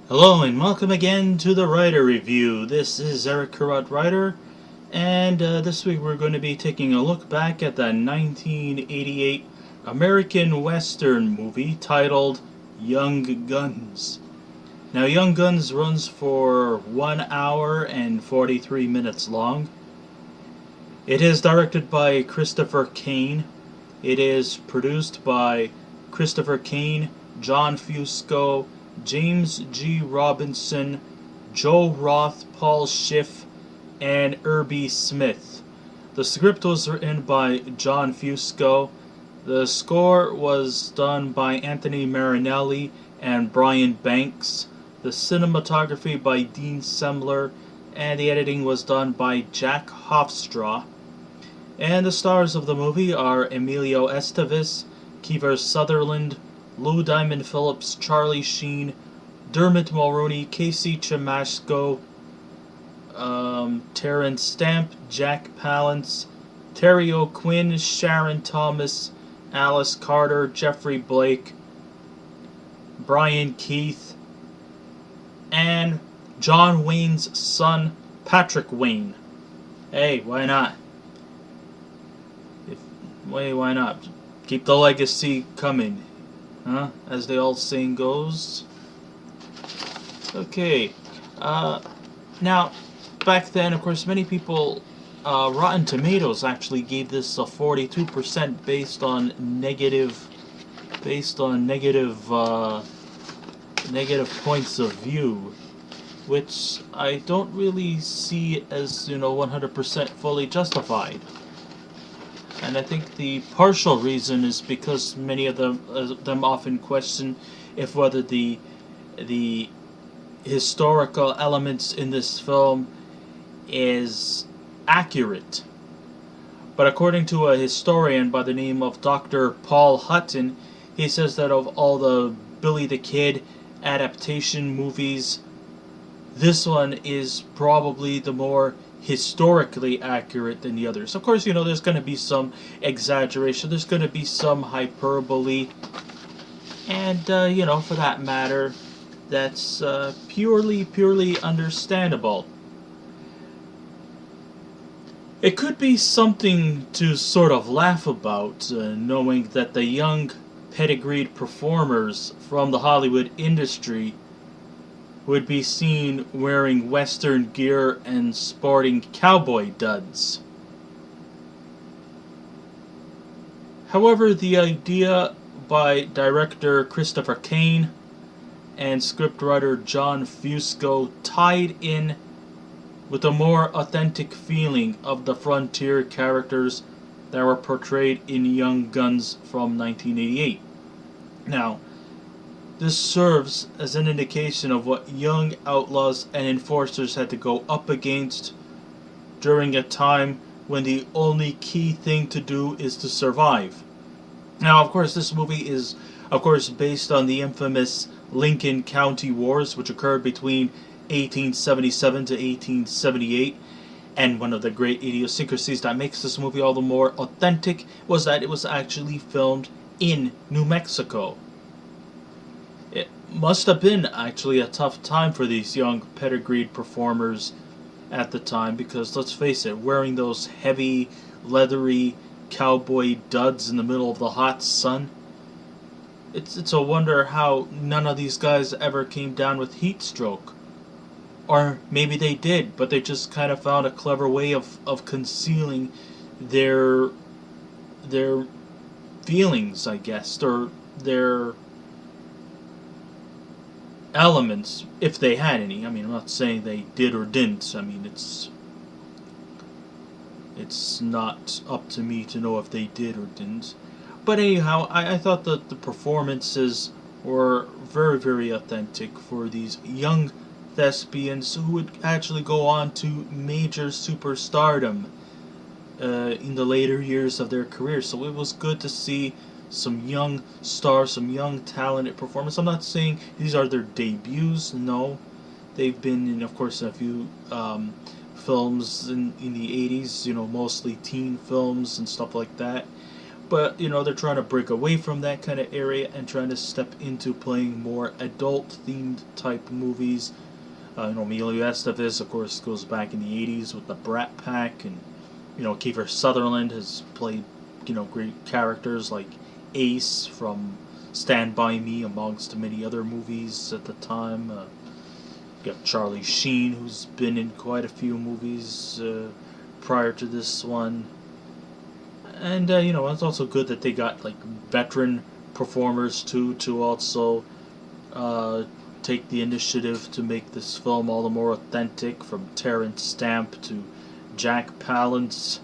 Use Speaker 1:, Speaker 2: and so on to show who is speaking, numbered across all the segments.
Speaker 1: Hello and welcome again to the Writer Review. This is Eric Carrot Writer, and this week we're going to be taking a look back at the 1988 American Western movie titled Young Guns. Now, Young Guns runs for 1 hour and 43 minutes long. It is directed by Christopher Cain. It is produced by Christopher Cain, John Fusco, James G. Robinson, Joe Roth, Paul Schiff, and Irby Smith. The script was written by John Fusco. The score was done by Anthony Marinelli and Brian Banks. The cinematography by Dean Semler, and the editing was done by Jack Hofstra. And the stars of the movie are Emilio Estevez, Kiefer Sutherland, Lou Diamond Phillips, Charlie Sheen, Dermot Mulroney, Casey Siemascko, Terence Stamp, Jack Palance, Terry O'Quinn, Sharon Thomas, Alice Carter, Jeffrey Blake, Brian Keith, and John Wayne's son, Patrick Wayne. Hey, why not? Why not? Keep the legacy coming. Huh? As the old saying goes. Okay. Now, back then, of course, many people, Rotten Tomatoes actually gave this a 42% negative points of view, which I don't really see as 100% fully justified. And I think the partial reason is because many of them often question if whether the historical elements in this film is accurate. But according to a historian by the name of Dr. Paul Hutton, he says that of all the Billy the Kid adaptation movies, this one is probably the more historically accurate than the others. Of course, there's going to be some exaggeration, there's going to be some hyperbole, and, for that matter, that's purely understandable. It could be something to sort of laugh about, knowing that the young, pedigreed performers from the Hollywood industry would be seen wearing Western gear and sporting cowboy duds. However, the idea by director Christopher Cain and scriptwriter John Fusco tied in with a more authentic feeling of the frontier characters that were portrayed in Young Guns from 1988. Now, this serves as an indication of what young outlaws and enforcers had to go up against during a time when the only key thing to do is to survive. Now, of course, this movie is, based on the infamous Lincoln County Wars, which occurred between 1877 to 1878. And one of the great idiosyncrasies that makes this movie all the more authentic was that it was actually filmed in New Mexico. It must have been actually a tough time for these young pedigreed performers at the time, because let's face it, wearing those heavy, leathery cowboy duds in the middle of the hot sun, it's a wonder how none of these guys ever came down with heat stroke. Or maybe they did, but they just kind of found a clever way of concealing their feelings, I guess, or their elements, if they had any. I mean, I'm not saying they did or didn't. I mean, it's not up to me to know if they did or didn't. But anyhow, I thought that the performances were very, very authentic for these young thespians who would actually go on to major superstardom in the later years of their career. So it was good to see some young stars, some young talented performers. I'm not saying these are their debuts, no. They've been in, of course, a few films in the 80s, mostly teen films and stuff like that. But, they're trying to break away from that kind of area and trying to step into playing more adult-themed type movies. Emilio Estevez, of course, goes back in the 80s with the Brat Pack, and, Kiefer Sutherland has played, great characters like Ace from Stand By Me, amongst many other movies at the time. You got Charlie Sheen, who's been in quite a few movies prior to this one. And, it's also good that they got, like, veteran performers, too, to also take the initiative to make this film all the more authentic, from Terence Stamp to Jack Palance.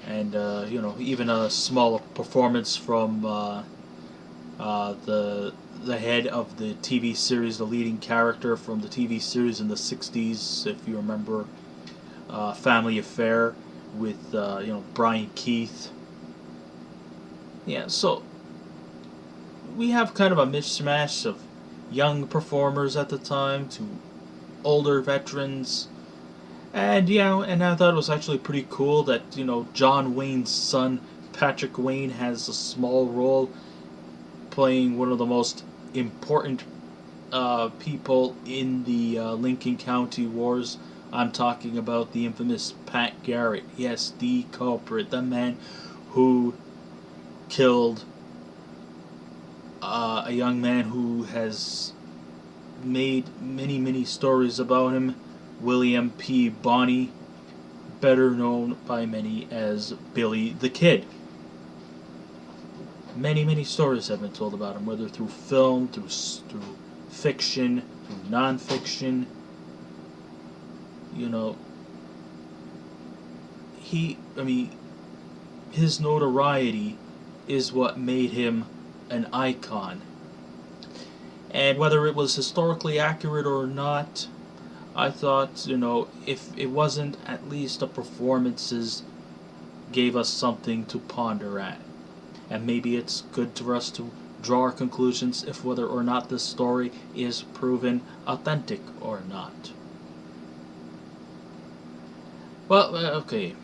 Speaker 1: And, even a small performance from the head of the TV series, the leading character from the TV series in the 60s, if you remember, Family Affair, with Brian Keith. Yeah, so we have kind of a mishmash of young performers at the time to older veterans. And and I thought it was actually pretty cool that, John Wayne's son, Patrick Wayne, has a small role playing one of the most important people in the Lincoln County Wars. I'm talking about the infamous Pat Garrett. Yes, the culprit, the man who killed a young man who has made many, many stories about him, William P. Bonney, better known by many as Billy the Kid. Many, many stories have been told about him, whether through film, through fiction, through non-fiction. His notoriety is what made him an icon. And whether it was historically accurate or not, I thought, if it wasn't at least the performances gave us something to ponder at. And maybe it's good for us to draw our conclusions if whether or not this story is proven authentic or not. Well, okay.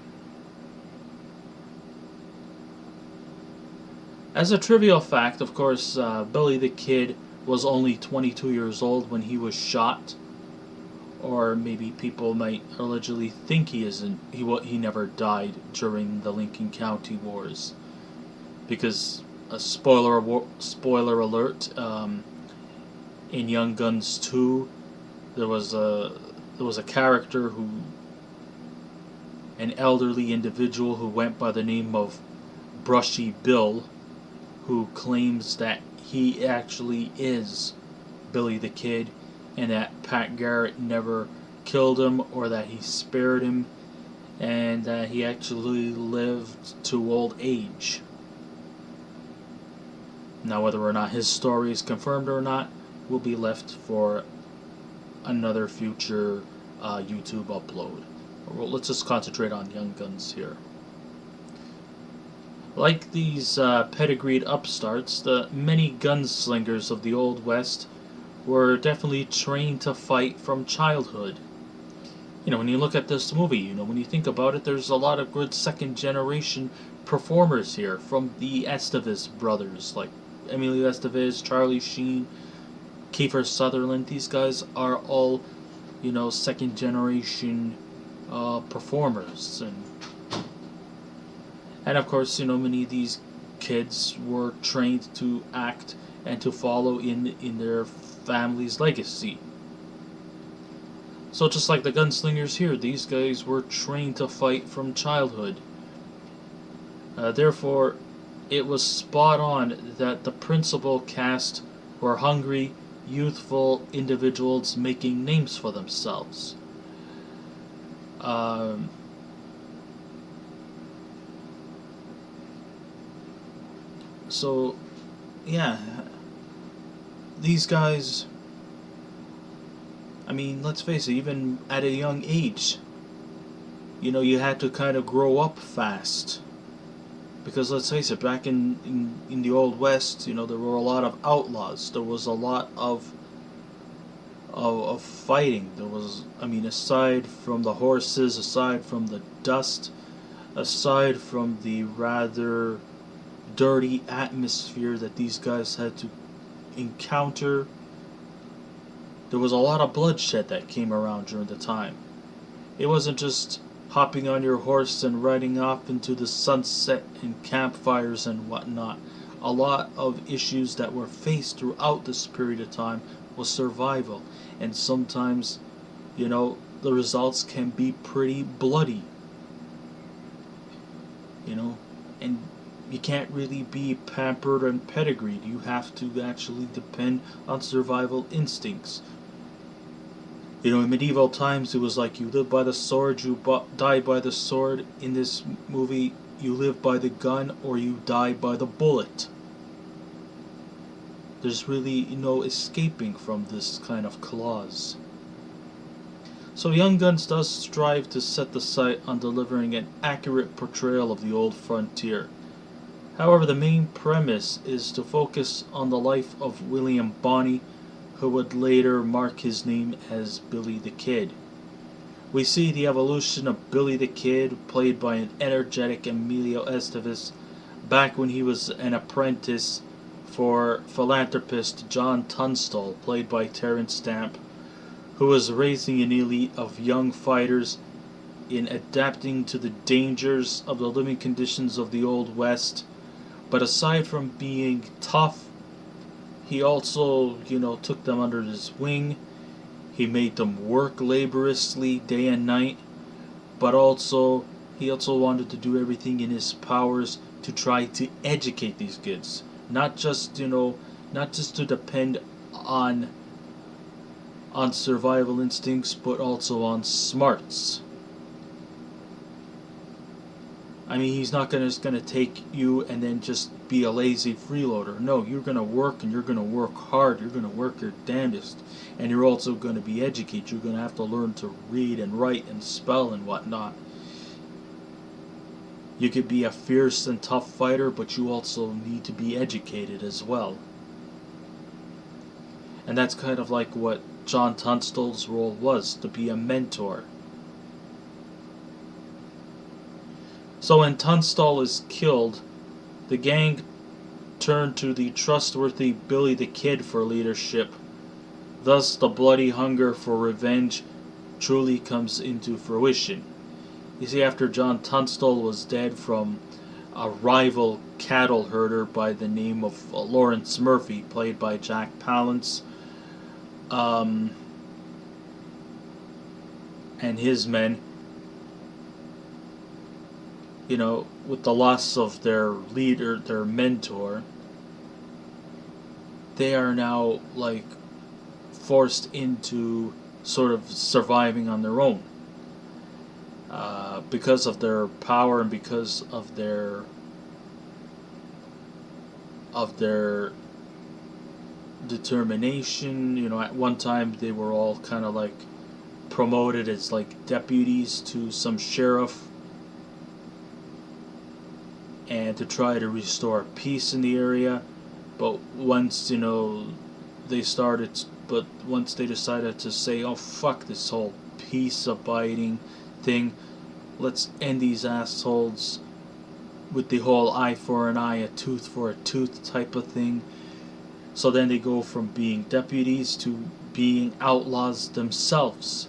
Speaker 1: As a trivial fact, of course, Billy the Kid was only 22 years old when he was shot. Or maybe people might allegedly think he never died during the Lincoln County Wars. Because, spoiler alert, in Young Guns 2, there was a character an elderly individual who went by the name of Brushy Bill, who claims that he actually is Billy the Kid, and that Pat Garrett never killed him or that he spared him, and that he actually lived to old age. Now, whether or not his story is confirmed or not will be left for another future YouTube upload. Well, let's just concentrate on Young Guns here. Like these pedigreed upstarts, the many gunslingers of the Old West were definitely trained to fight from childhood. When you look at this movie, when you think about it, there's a lot of good second-generation performers here from the Estevez brothers, like Emilio Estevez, Charlie Sheen, Kiefer Sutherland. These guys are all, second-generation performers. And of course, many of these kids were trained to act and to follow in their family's legacy. So just like the gunslingers here, these guys were trained to fight from childhood. Therefore, it was spot on that the principal cast were hungry, youthful individuals making names for themselves. So, yeah, these guys, let's face it, even at a young age, you had to kind of grow up fast. Because let's face it, back in the Old West, there were a lot of outlaws. There was a lot of fighting. There was, aside from the horses, aside from the dust, aside from the rather dirty atmosphere that these guys had to encounter, there was a lot of bloodshed that came around during the time. It wasn't just hopping on your horse and riding off into the sunset and campfires and whatnot. A lot of issues that were faced throughout this period of time was survival. And sometimes, the results can be pretty bloody. And you can't really be pampered and pedigreed. You have to actually depend on survival instincts. In medieval times, it was like you live by the sword, you die by the sword. In this movie, you live by the gun or you die by the bullet. There's really no escaping from this kind of clause. So Young Guns does strive to set the sight on delivering an accurate portrayal of the old frontier. However, the main premise is to focus on the life of William Bonney, who would later mark his name as Billy the Kid. We see the evolution of Billy the Kid, played by an energetic Emilio Estevez, back when he was an apprentice for philanthropist John Tunstall, played by Terence, who was raising an elite of young fighters in adapting to the dangers of the living conditions of the Old West. But aside from being tough, he also, took them under his wing. He made them work laboriously day and night, but he also wanted to do everything in his powers to try to educate these kids. Not just to depend on survival instincts, but also on smarts. I mean, he's not just going to take you and then just be a lazy freeloader. No, you're going to work, and you're going to work hard. You're going to work your damnedest. And you're also going to be educated. You're going to have to learn to read and write and spell and whatnot. You could be a fierce and tough fighter, but you also need to be educated as well. And that's kind of like what John Tunstall's role was, to be a mentor. So when Tunstall is killed, the gang turn to the trustworthy Billy the Kid for leadership. Thus, the bloody hunger for revenge truly comes into fruition. You see, after John Tunstall was dead from a rival cattle herder by the name of Lawrence Murphy, played by Jack Palance, and his men, with the loss of their leader, their mentor, they are now forced into sort of surviving on their own, because of their power and because of their determination. At one time they were all kind of promoted as deputies to some sheriff, and to try to restore peace in the area. But once they decided to say, oh fuck this whole peace abiding thing, let's end these assholes with the whole eye for an eye, a tooth for a tooth type of thing. So then they go from being deputies to being outlaws themselves.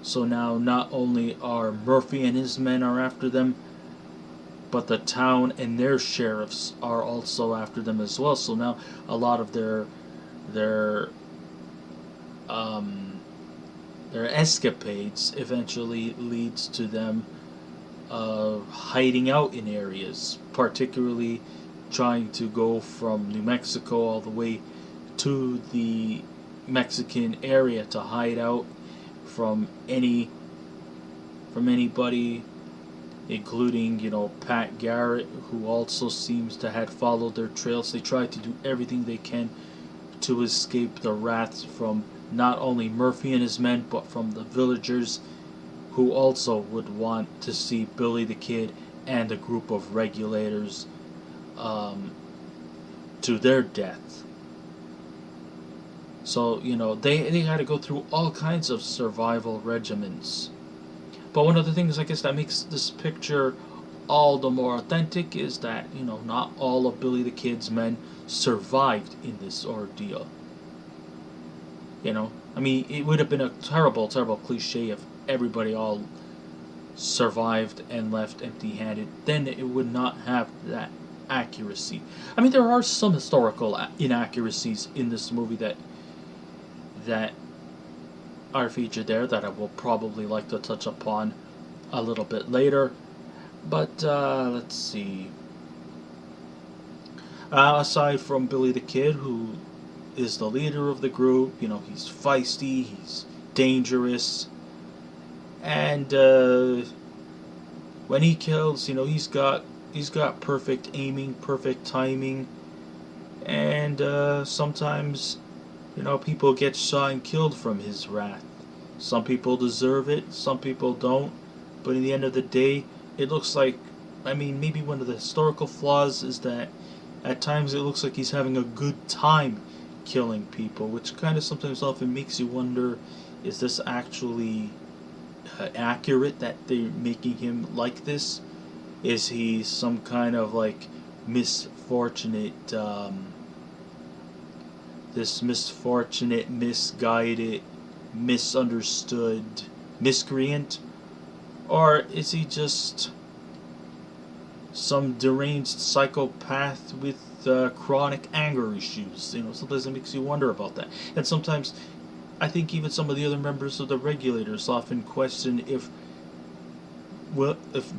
Speaker 1: So now not only are Murphy and his men are after them, but the town and their sheriffs are also after them as well. So now a lot of their escapades eventually leads to them hiding out in areas, particularly trying to go from New Mexico all the way to the Mexican area to hide out from anybody, including Pat Garrett, who also seems to have followed their trails. They try to do everything they can to escape the wrath from not only Murphy and his men, but from the villagers, who also would want to see Billy the Kid and a group of regulators to their death. So they had to go through all kinds of survival regimens. But one of the things, I guess, that makes this picture all the more authentic is that, not all of Billy the Kid's men survived in this ordeal. I mean, it would have been a terrible, terrible cliche if everybody all survived and left empty-handed. Then it would not have that accuracy. I mean, there are some historical inaccuracies in this movie that are featured there that I will probably like to touch upon a little bit later. But let's see. Aside from Billy the Kid, who is the leader of the group, he's feisty, he's dangerous, and when he kills, he's got perfect aiming, perfect timing, and sometimes, people get shot and killed from his wrath. Some people deserve it, some people don't, but in the end of the day, it looks like, maybe one of the historical flaws is that at times it looks like he's having a good time killing people, which kind of sometimes often makes you wonder, is this actually accurate that they're making him like this? Is he some kind of like misfortunate, misguided, misunderstood miscreant? Or is he just some deranged psychopath with chronic anger issues? Sometimes it makes you wonder about that. And sometimes I think even some of the other members of the Regulators often question if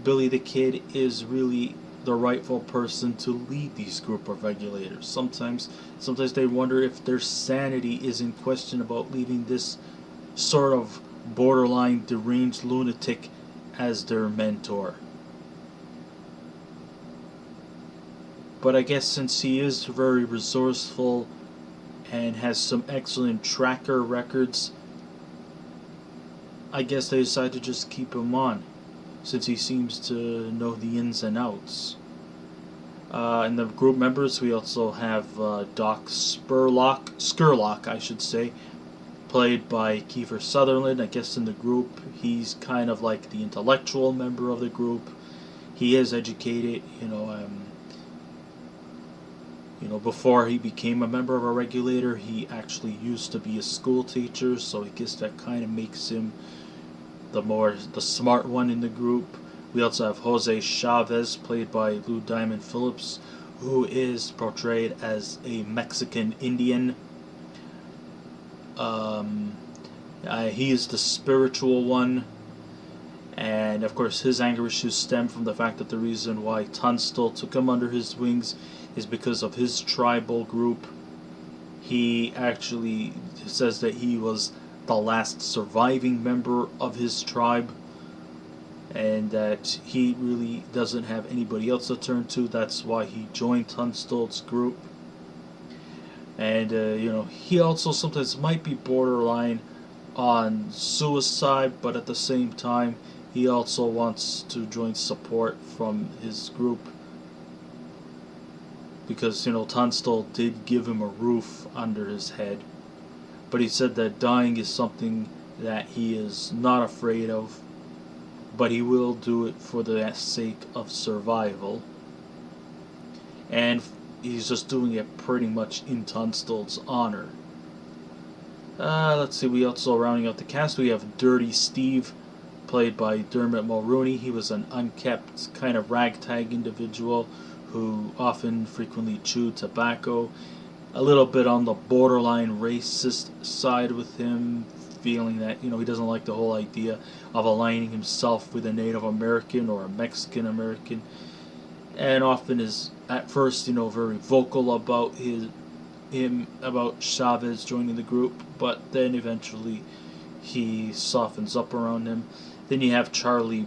Speaker 1: Billy the Kid is really the rightful person to lead these group of Regulators. Sometimes they wonder if their sanity is in question about leaving this sort of borderline deranged lunatic as their mentor. But I guess since he is very resourceful and has some excellent tracker records, I guess they decided to just keep him on, since he seems to know the ins and outs. In the group members, we also have Doc Skurlock, I should say, played by Kiefer Sutherland. I guess in the group, he's kind of like the intellectual member of the group. He is educated, before he became a member of a Regulator, he actually used to be a school teacher, so I guess that kind of makes him the smart one in the group. We also have Jose Chavez, played by Lou Diamond Phillips, who is portrayed as a Mexican Indian. He is the spiritual one, and of course his anger issues stem from the fact that the reason why Tunstall took him under his wings is because of his tribal group. He actually says that he was the last surviving member of his tribe, and that he really doesn't have anybody else to turn to. That's why he joined Tunstall's group. And he also sometimes might be borderline on suicide, but at the same time he also wants to join support from his group, because Tunstall did give him a roof under his head. But he said that dying is something that he is not afraid of, but he will do it for the sake of survival. And he's just doing it pretty much in Tunstall's honor. Let's see, we also, rounding out the cast, we have Dirty Steve, played by Dermot Mulroney. He was an unkempt, kind of ragtag individual who frequently chewed tobacco. A little bit on the borderline racist side with him, feeling that, he doesn't like the whole idea of aligning himself with a Native American or a Mexican American. And often is, at first, very vocal about about Chavez joining the group, but then eventually he softens up around him. Then you have Charlie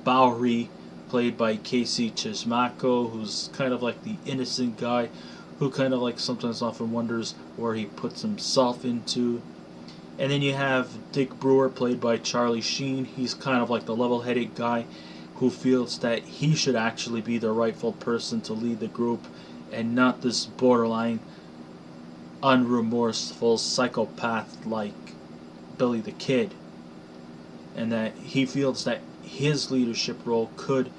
Speaker 1: Bowery, played by Casey Siemascko, who's kind of like the innocent guy who kind of like sometimes often wonders where he puts himself into. And then you have Dick Brewer, played by Charlie Sheen. He's kind of like the level-headed guy who feels that he should actually be the rightful person to lead the group, and not this borderline, unremorseful psychopath like Billy the Kid. And that he feels that his leadership role could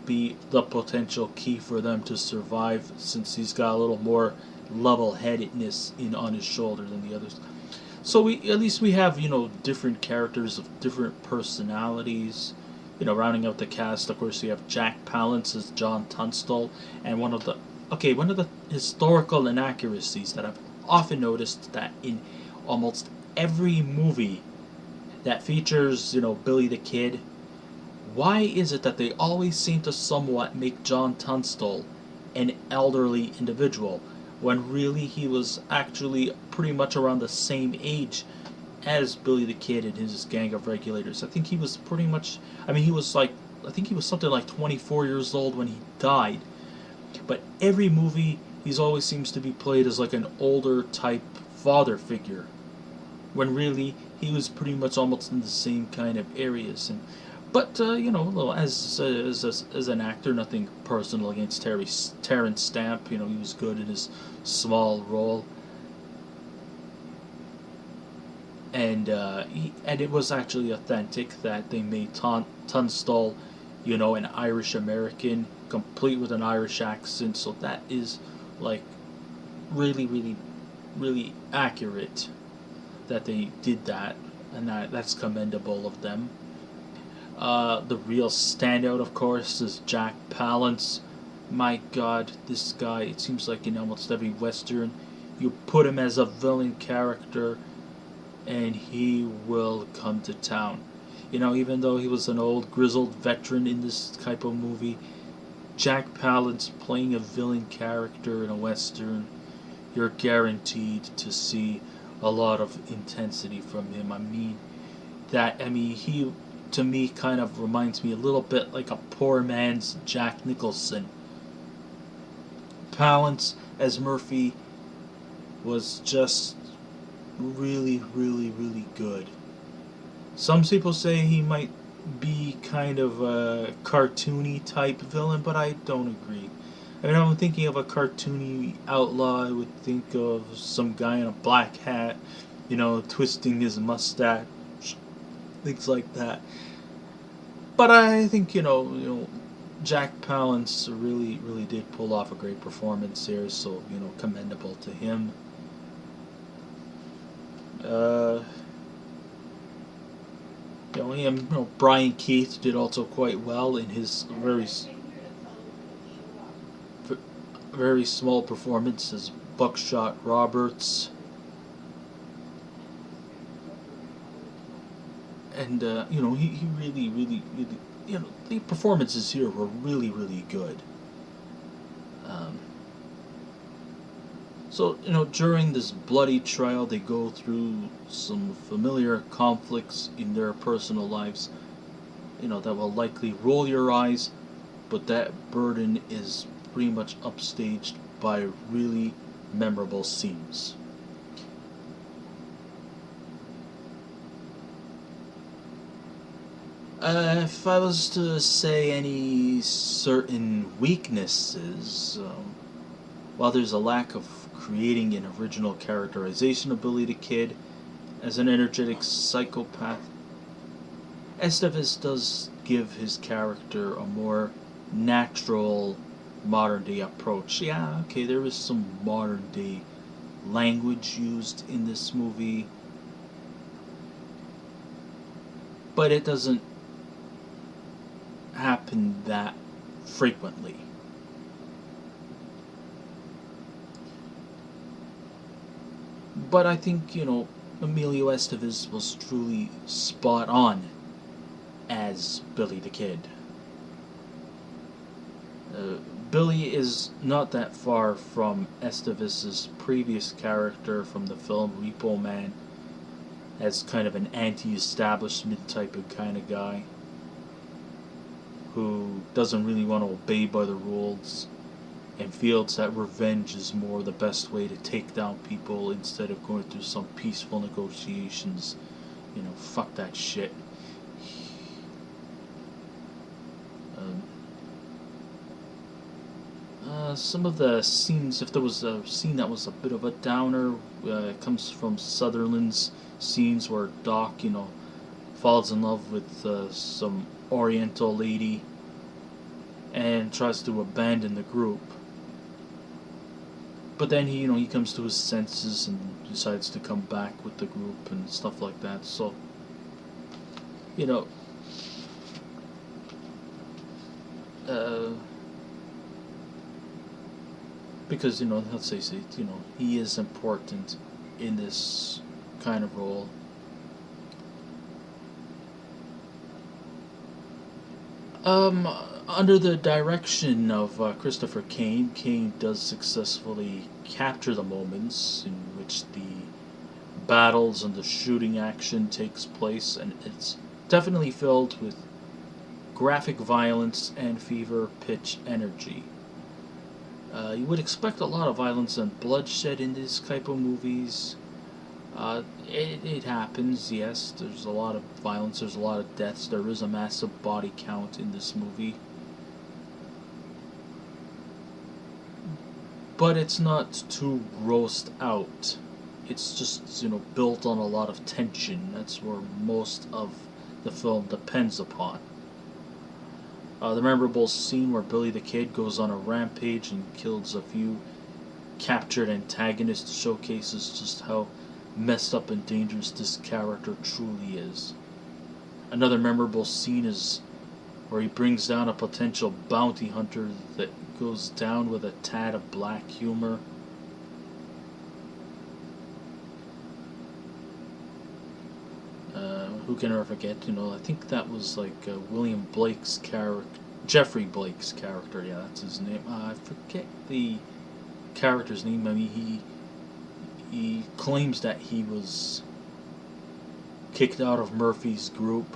Speaker 1: be the potential key for them to survive, since he's got a little more level-headedness in on his shoulder than the others. So we have different characters of different personalities. Rounding out the cast, of course, you have Jack Palance as John Tunstall, and one of the historical inaccuracies that I've often noticed, that in almost every movie that features Billy the Kid, why is it that they always seem to somewhat make John Tunstall an elderly individual, when really he was actually pretty much around the same age as Billy the Kid and his gang of regulators? I think he was pretty much, I think he was something like 24 years old when he died. But every movie, he's always seems to be played as like an older type father figure, when really he was pretty much almost in the same kind of areas. But as an actor, nothing personal against Terence Stamp. He was good in his small role, and it was actually authentic that they made Tunstall, an Irish American, complete with an Irish accent. So that is like really, really, really accurate that they did that, and that's commendable of them. The real standout, of course, is Jack Palance. My God, this guy, it seems like in almost every Western, you put him as a villain character, and he will come to town. Even though he was an old, grizzled veteran in this type of movie, Jack Palance playing a villain character in a Western, you're guaranteed to see a lot of intensity from him. He, to me, kind of reminds me a little bit like a poor man's Jack Nicholson. Palance as Murphy was just really, really, really good. Some people say he might be kind of a cartoony type villain, but I don't agree. I'm thinking of a cartoony outlaw, I would think of some guy in a black hat, twisting his mustache, things like that. But I think Jack Palance really, really did pull off a great performance here, so commendable to him. Brian Keith did also quite well in his very small performance as Buckshot Roberts. And he really, really, really, the performances here were really, really good. So during this bloody trial, they go through some familiar conflicts in their personal lives, that will likely roll your eyes, but that burden is pretty much upstaged by really memorable scenes. If I was to say any certain weaknesses, while there's a lack of creating an original characterization of Billy the Kid as an energetic psychopath, Estevez does give his character a more natural modern day approach. Yeah, okay, there is some modern day language used in this movie, but it doesn't happen that frequently. But I think, Emilio Estevez was truly spot on as Billy the Kid. Billy is not that far from Estevez's previous character from the film Repo Man, as kind of an anti-establishment type of kind of guy who doesn't really want to obey by the rules and feels that revenge is more the best way to take down people instead of going through some peaceful negotiations. Fuck that shit. Some of the scenes, if there was a scene that was a bit of a downer, it comes from Sutherland's scenes where Doc, falls in love with some Oriental lady, and tries to abandon the group. But then he comes to his senses and decides to come back with the group and stuff like that. So, you know, because let's face it, he is important in this kind of role. Under the direction of Christopher Cain, Cain does successfully capture the moments in which the battles and the shooting action takes place, and it's definitely filled with graphic violence and fever pitch energy. You would expect a lot of violence and bloodshed in this type of movies. It happens, yes. There's a lot of violence, there's a lot of deaths, there is a massive body count in this movie. But it's not too grossed out. It's just, built on a lot of tension. That's where most of the film depends upon. The memorable scene where Billy the Kid goes on a rampage and kills a few captured antagonists showcases just how messed up and dangerous this character truly is. Another memorable scene is where he brings down a potential bounty hunter that goes down with a tad of black humor. Who can ever forget, I think that was like William Blake's character, Jeffrey Blake's character, yeah, that's his name. I forget the character's name. I mean, he claims that he was kicked out of Murphy's group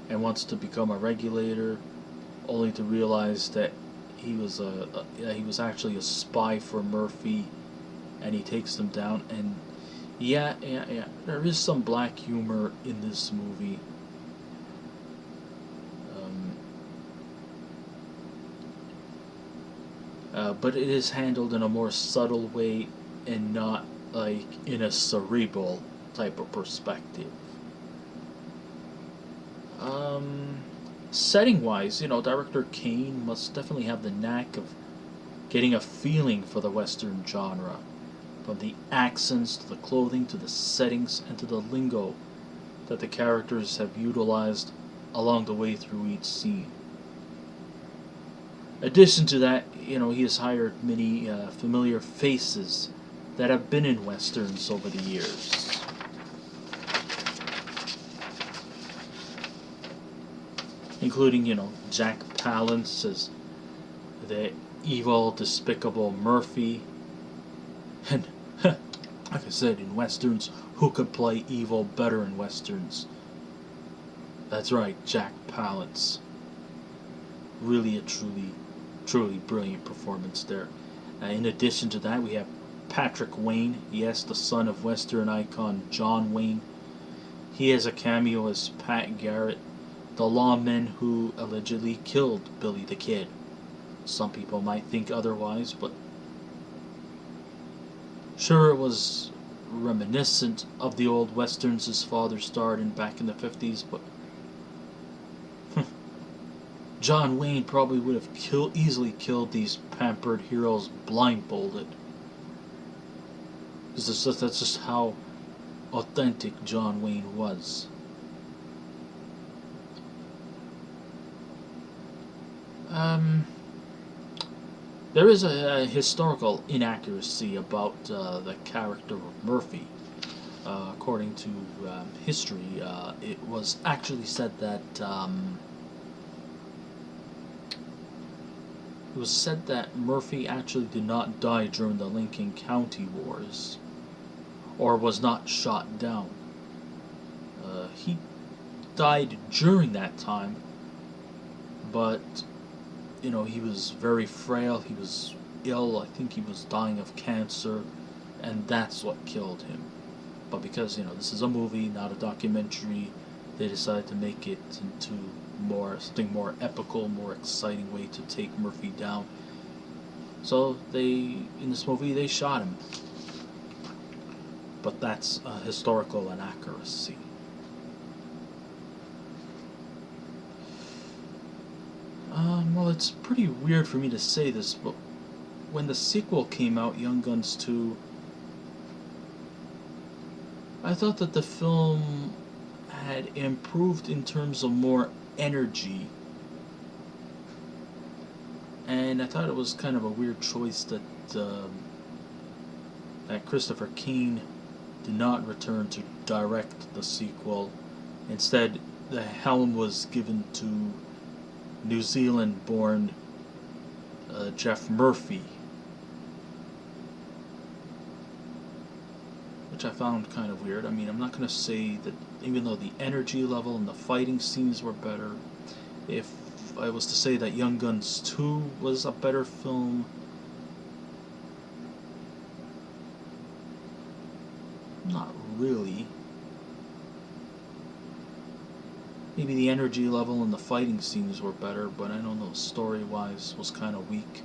Speaker 1: and wants to become a regulator, only to realize that he was actually a spy for Murphy, and he takes them down. And yeah, there is some black humor in this movie. But it is handled in a more subtle way and not like in a cerebral type of perspective. Setting wise, director Cain must definitely have the knack of getting a feeling for the Western genre. From the accents to the clothing to the settings and to the lingo that the characters have utilized along the way through each scene. In addition to that, he has hired many familiar faces that have been in westerns over the years. Including, Jack Palance as the evil, despicable Murphy. And, like I said, in westerns, who could play evil better in westerns? That's right, Jack Palance. Really a truly brilliant performance there. In addition to that, we have Patrick Wayne, yes, the son of western icon John Wayne. He has a cameo as Pat Garrett, the lawman who allegedly killed Billy the Kid. Some people might think otherwise, but sure, it was reminiscent of the old westerns his father starred in back in the 50s, but John Wayne probably would have easily killed these pampered heroes blindfolded. Because that's just how authentic John Wayne was. There is a historical inaccuracy about the character of Murphy. According to history, it was actually said that Murphy actually did not die during the Lincoln County Wars, or was not shot down. He died during that time, but he was very frail, he was ill, I think he was dying of cancer, and that's what killed him. But because, this is a movie, not a documentary, they decided to make it into something more epical, more exciting way to take Murphy down. So in this movie, they shot him. But that's a historical inaccuracy. Well, it's pretty weird for me to say this, but when the sequel came out, Young Guns 2, I thought that the film had improved in terms of more energy. And I thought it was kind of a weird choice that that Christopher Cain did not return to direct the sequel. Instead, the helm was given to New Zealand-born Jeff Murphy, which I found kind of weird. I mean, I'm not going to say that even though the energy level and the fighting scenes were better, if I was to say that Young Guns 2 was a better film, not really. Maybe the energy level and the fighting scenes were better, but I don't know, story-wise was kind of weak.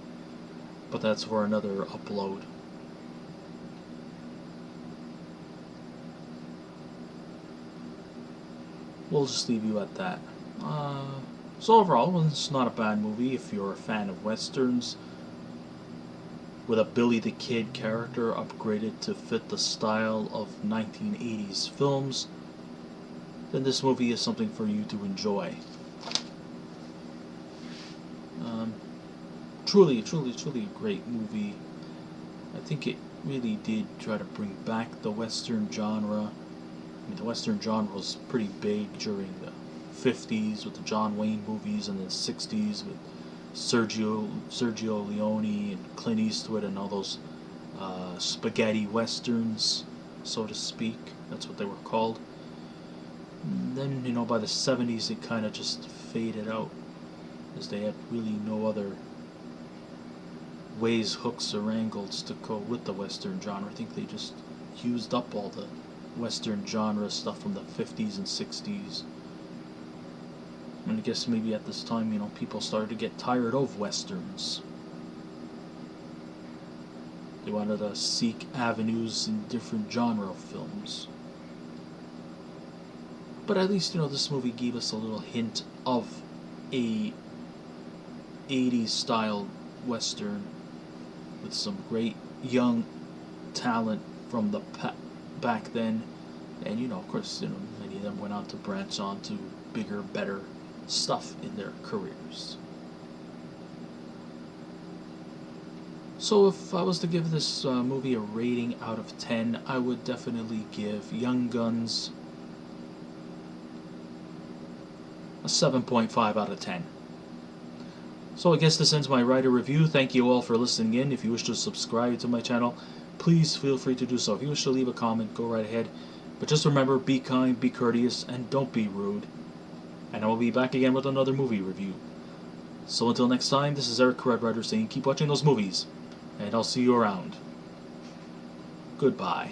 Speaker 1: But that's for another upload. We'll just leave you at that. So overall, it's not a bad movie if you're a fan of westerns, with a Billy the Kid character upgraded to fit the style of 1980s films. Then this movie is something for you to enjoy. Truly a great movie. I think it really did try to bring back the Western genre. I mean, the Western genre was pretty big during the 50s with the John Wayne movies, and the 60s with Sergio Leone and Clint Eastwood and all those spaghetti westerns, so to speak. That's what they were called. And then, by the 70s it kind of just faded out, as they had really no other ways, hooks, or angles to go with the Western genre. I think they just used up all the Western genre stuff from the 50s and 60s. And I guess maybe at this time, people started to get tired of Westerns. They wanted to seek avenues in different genre films. But at least, this movie gave us a little hint of a 80s style Western with some great young talent from the back then. And, of course, many of them went on to branch on to bigger, better stuff in their careers. So if I was to give this movie a rating out of 10, I would definitely give Young Guns a 7.5 out of 10. So I guess this ends my writer review. Thank you all for listening in. If you wish to subscribe to my channel, please feel free to do so. If you wish to leave a comment, go right ahead. But just remember, be kind, be courteous, and don't be rude. And I will be back again with another movie review. So until next time, this is Eric Red Rider saying keep watching those movies, and I'll see you around. Goodbye.